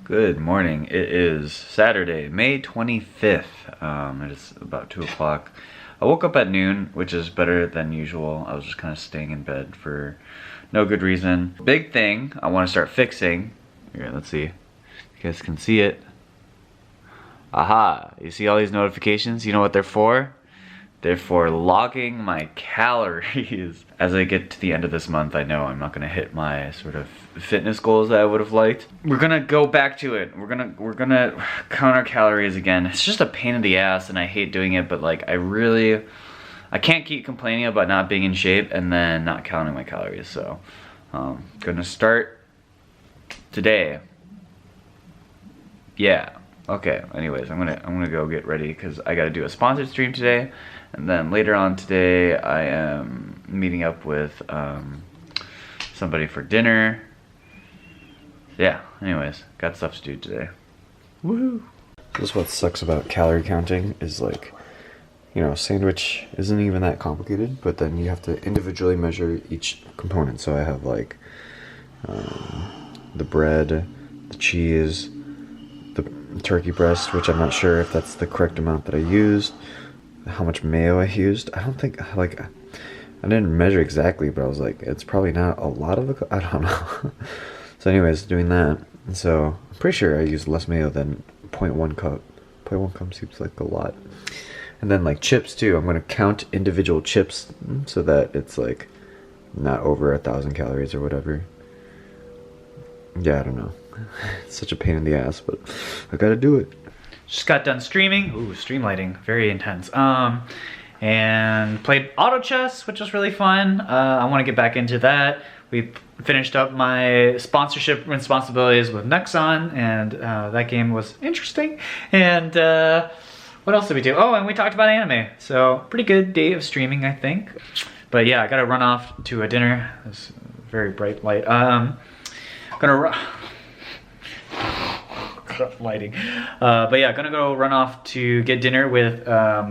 Good morning. It is Saturday, May 25th. It is about 2 o'clock. I woke up at noon, which is better than usual. I was just kind of staying in bed for no good reason. Big thing I want to start fixing. Here, let's see. You guys can see it. Aha! You see all these notifications? You know what they're for? They're for logging my calories. As I get to the end of this month, I know I'm not gonna hit my sort of fitness goals that I would have liked. We're gonna go back to it. We're gonna count our calories again. It's just a pain in the ass and I hate doing it, but like I can't keep complaining about not being in shape and then not counting my calories. So gonna start today. Yeah. Okay, anyways, I'm gonna go get ready because I gotta do a sponsored stream today, and then later on today I am meeting up with somebody for dinner. Yeah, anyways, got stuff to do today. Woohoo! This is what sucks about calorie counting is, like, you know, sandwich isn't even that complicated, but then you have to individually measure each component. So I have like the bread, the cheese, the turkey breast, which I'm not sure if that's the correct amount that I used, how much mayo I used. I don't think, like, I didn't measure exactly, but I was like, it's probably not a lot of I don't know. So anyways, doing that, and so I'm pretty sure I used less mayo than 0.1 cup. 0.1 cup seems like a lot. And then like chips too, I'm gonna count individual chips so that it's like not over 1,000 calories or whatever. Yeah, I don't know. It's such a pain in the ass, but I gotta do it. Just got done streaming. Ooh, stream lighting, very intense. And played auto chess, which was really fun. I want to get back into that. We finished up my sponsorship responsibilities with Nexon, and that game was interesting. And what else did we do? Oh, and we talked about anime. So pretty good day of streaming, I think. But yeah, I gotta run off to a dinner. It's very bright light. Lighting. But yeah, gonna go run off to get dinner with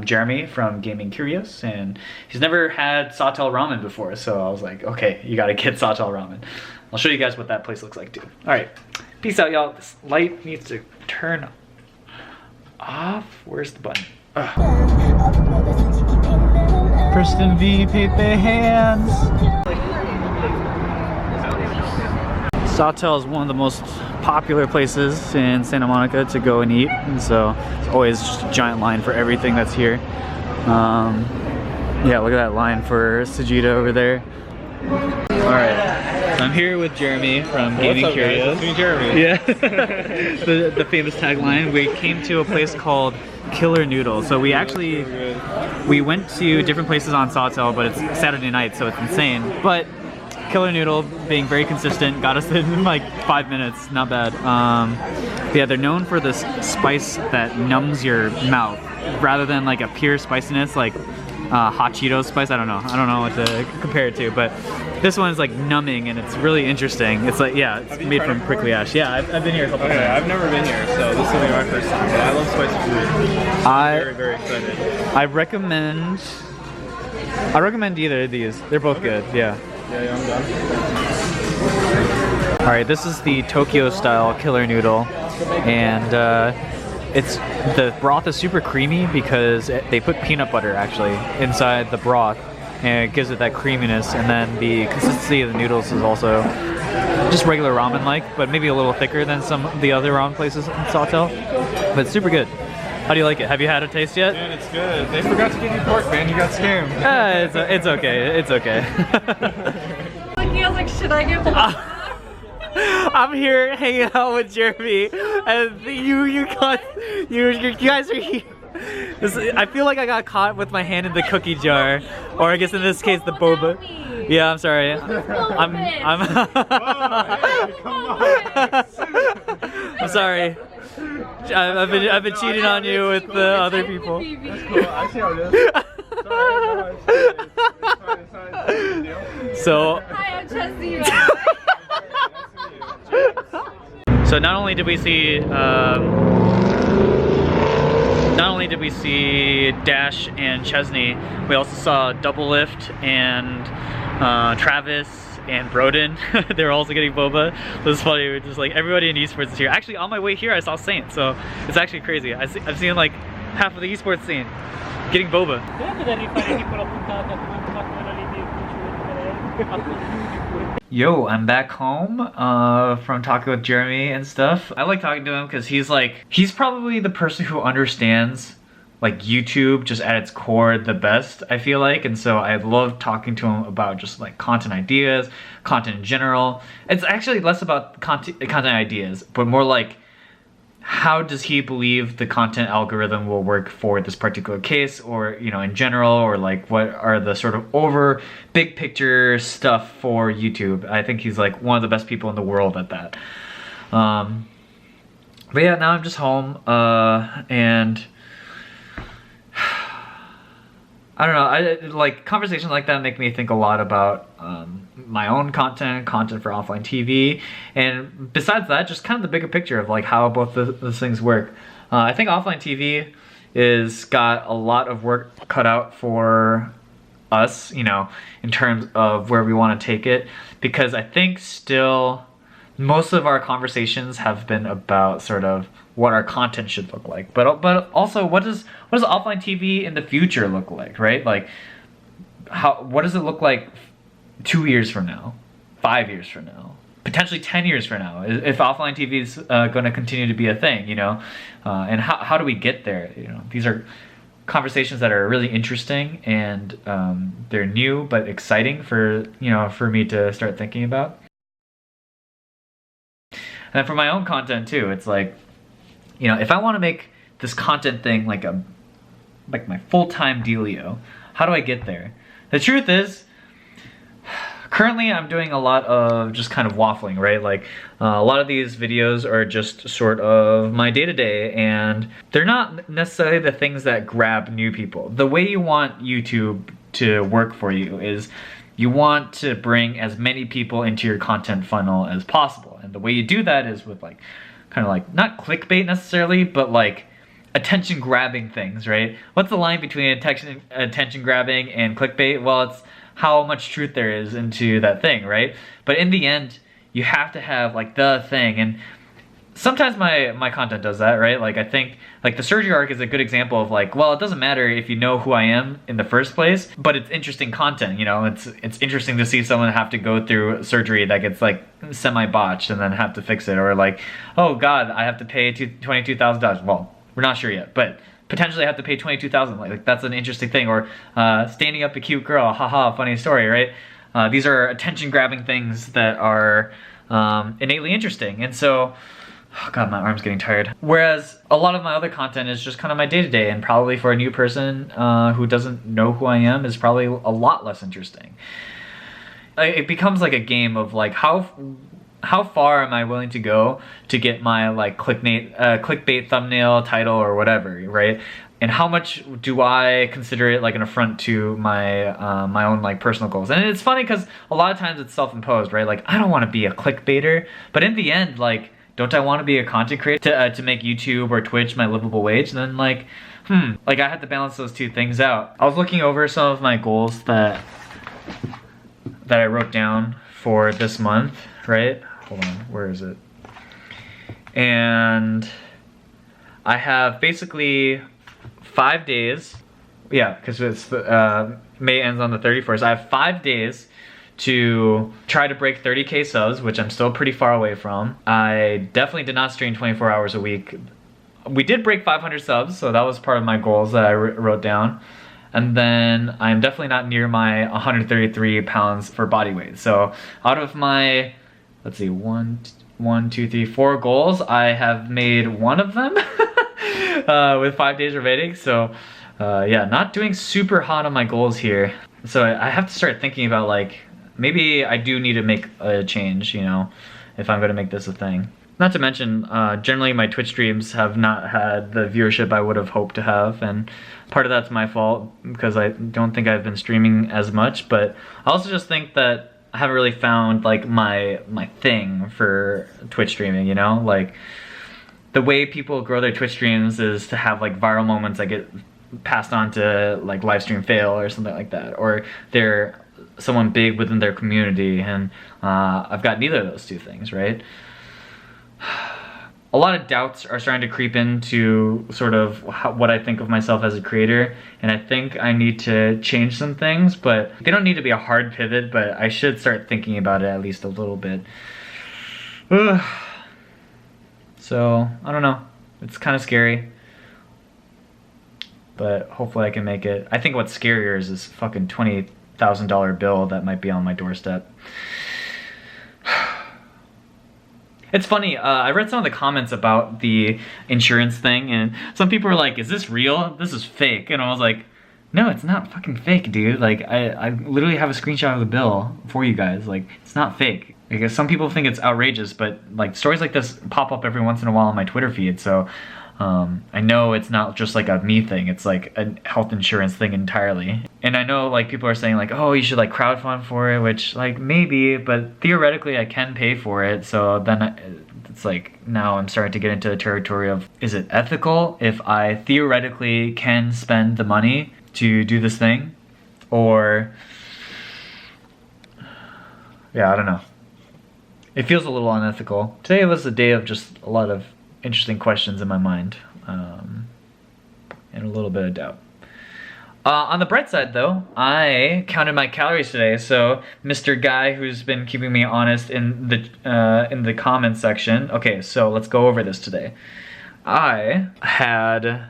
Jeremy from Gaming Curious, and he's never had Sawtell Ramen before, so I was like, okay, you gotta get Sawtell Ramen. I'll show you guys what that place looks like too. Alright, peace out, y'all. This light needs to turn off. Where's the button? Preston V, Pepe hands. Sawtell is one of the most popular places in Santa Monica to go and eat, and so it's always just a giant line for everything that's here. Yeah, look at that line for Sajida over there. Alright, so I'm here with Jeremy from Gaming Curious. Guys? It's me, Jeremy. Yeah, the famous tagline. We came to a place called Killer Noodle. So we actually, we went to different places on Sawtell, but it's Saturday night, so it's insane. But Killer Noodle, being very consistent, got us in like 5 minutes, not bad. Yeah, they're known for this spice that numbs your mouth, rather than like a pure spiciness like hot Cheetos spice. I don't know what to compare it to, but this one's like numbing and it's really interesting. It's like, yeah, it's made from prickly ash. Yeah, I've been here a couple times. I've never been here, so this will be my first time, but I love spicy food. I'm very, very excited. I recommend either of these. They're both good, yeah. Yeah, I'm done. Alright, this is the Tokyo style Killer Noodle, and the broth is super creamy because they put peanut butter actually inside the broth, and it gives it that creaminess, and then the consistency of the noodles is also just regular ramen like, but maybe a little thicker than some of the other ramen places in Sawtell, but it's super good. How do you like it? Have you had a taste yet? Man, it's good. They forgot to give you pork, man. You got scammed. It's okay. It's okay. I was like, should I get pork? I'm here hanging out with Jeremy, and you guys are here. I feel like I got caught with my hand in the cookie jar, or I guess in this case the boba. Yeah, I'm sorry. I'm sorry. I've been cheating on you with the other people. That's cool. I see how it is. So. Hi, I'm Chesney. So not only did we see Dash and Chesney, we also saw Double Lift and Travis and Broden. They're also getting boba. This is funny. We're just like everybody in esports is here. Actually, on my way here, I saw Saint, so it's actually crazy. I've seen like half of the esports scene getting boba. Yo, I'm back home from talking with Jeremy and stuff. I like talking to him because he's probably the person who understands like YouTube just at its core the best, I feel like. And so I love talking to him about just like content ideas, content in general. It's actually less about content ideas, but more like how does he believe the content algorithm will work for this particular case, or you know, in general, or like what are the sort of over big picture stuff for YouTube. I think he's like one of the best people in the world at that. But yeah, now I'm just home and I don't know, like conversations like that make me think a lot about my own content for offline TV, and besides that, just kind of the bigger picture of like how both those things work. I think offline TV is got a lot of work cut out for us, you know, in terms of where we want to take it, because I think still most of our conversations have been about sort of what our content should look like, but also what does offline TV in the future look like, right? Like what does it look like 2 years from now, 5 years from now, potentially 10 years from now, if offline TV is going to continue to be a thing, you know, and how do we get there? You know, these are conversations that are really interesting, and they're new but exciting for me to start thinking about. And for my own content too, it's like, you know, if I want to make this content thing like my full-time dealio, how do I get there? The truth is, currently I'm doing a lot of just kind of waffling, right? Like a lot of these videos are just sort of my day-to-day, and they're not necessarily the things that grab new people. The way you want YouTube to work for you is you want to bring as many people into your content funnel as possible. And the way you do that is with like, kind of like, not clickbait necessarily, but like attention grabbing things, right? What's the line between attention grabbing and clickbait? Well, it's how much truth there is into that thing, right? But in the end, you have to have like the thing. And sometimes my content does that, right? Like I think like the surgery arc is a good example of like, well, it doesn't matter if you know who I am in the first place, but it's interesting content, you know? It's interesting to see someone have to go through surgery that gets like semi-botched and then have to fix it, or like, oh God, I have to pay $22,000. Well, we're not sure yet, but potentially I have to pay $22,000. Like that's an interesting thing. Or standing up a cute girl, haha, funny story, right? These are attention-grabbing things that are innately interesting, and so. Oh God, my arm's getting tired. Whereas a lot of my other content is just kind of my day-to-day, and probably for a new person who doesn't know who I am is probably a lot less interesting. It becomes like a game of like how far am I willing to go to get my like clickbait thumbnail, title, or whatever, right? And how much do I consider it like an affront to my my own like personal goals? And it's funny because a lot of times it's self-imposed, right? Like I don't want to be a clickbaiter, but in the end, like, don't I want to be a content creator to make YouTube or Twitch my livable wage? And then like, like I had to balance those two things out. I was looking over some of my goals that I wrote down for this month, right? Hold on, where is it? And I have basically 5 days. Yeah, because it's May ends on the 31st. I have 5 days to try to break 30K subs, which I'm still pretty far away from. I definitely did not stream 24 hours a week. We did break 500 subs, so that was part of my goals that I wrote down. And then I'm definitely not near my 133 pounds for body weight. So out of my, let's see, 1, 2, 3, 4 goals, I have made one of them with 5 days remaining. So yeah, not doing super hot on my goals here. So I have to start thinking about like, maybe I do need to make a change, you know, if I'm gonna make this a thing. Not to mention, generally my Twitch streams have not had the viewership I would have hoped to have, and part of that's my fault because I don't think I've been streaming as much, but I also just think that I haven't really found like my thing for Twitch streaming, you know? Like, the way people grow their Twitch streams is to have like viral moments that get passed on to like live stream fail or something like that, or they're someone big within their community, and I've got neither of those two things, right? A lot of doubts are starting to creep into sort of what I think of myself as a creator, and I think I need to change some things, but they don't need to be a hard pivot, but I should start thinking about it at least a little bit. So, I don't know. It's kind of scary, but hopefully I can make it. I think what's scarier is this fucking $20,000 bill that might be on my doorstep. It's funny, I read some of the comments about the insurance thing, and some people were like, is this real? This is fake. And I was like, no, it's not fucking fake, dude. Like, I literally have a screenshot of the bill for you guys. Like, it's not fake. I guess some people think it's outrageous, but like stories like this pop up every once in a while on my Twitter feed, so I know it's not just like a me thing, it's like a health insurance thing entirely. And I know like people are saying like, oh, you should like crowdfund for it, which like maybe, but theoretically I can pay for it. So then it's like now I'm starting to get into the territory of, is it ethical if I theoretically can spend the money to do this thing? Or, yeah, I don't know. It feels a little unethical. Today was a day of just a lot of interesting questions in my mind, and a little bit of doubt. On the bright side though, I counted my calories today, so Mr. Guy who's been keeping me honest in the comments section. Okay, so let's go over this today. I had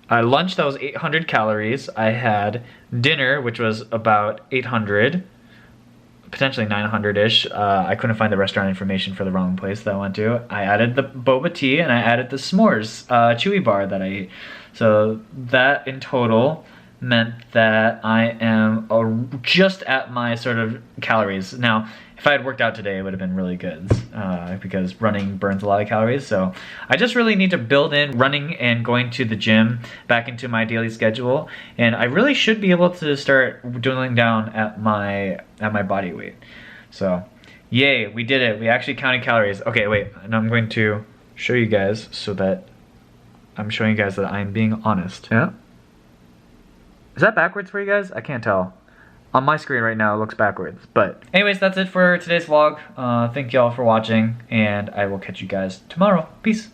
a lunch that was 800 calories. I had dinner, which was about 800, potentially 900-ish. I couldn't find the restaurant information for the wrong place that I went to. I added the boba tea and I added the s'mores chewy bar that I ate. So that in total meant that I am just at my sort of calories. Now, if I had worked out today, it would have been really good because running burns a lot of calories. So I just really need to build in running and going to the gym back into my daily schedule. And I really should be able to start dwindling down at my body weight. So yay, we did it. We actually counted calories. Okay, wait, and I'm going to show you guys so that I'm showing you guys that I'm being honest. Yeah? Is that backwards for you guys? I can't tell. On my screen right now, it looks backwards. But anyways, that's it for today's vlog. Thank y'all for watching, and I will catch you guys tomorrow. Peace.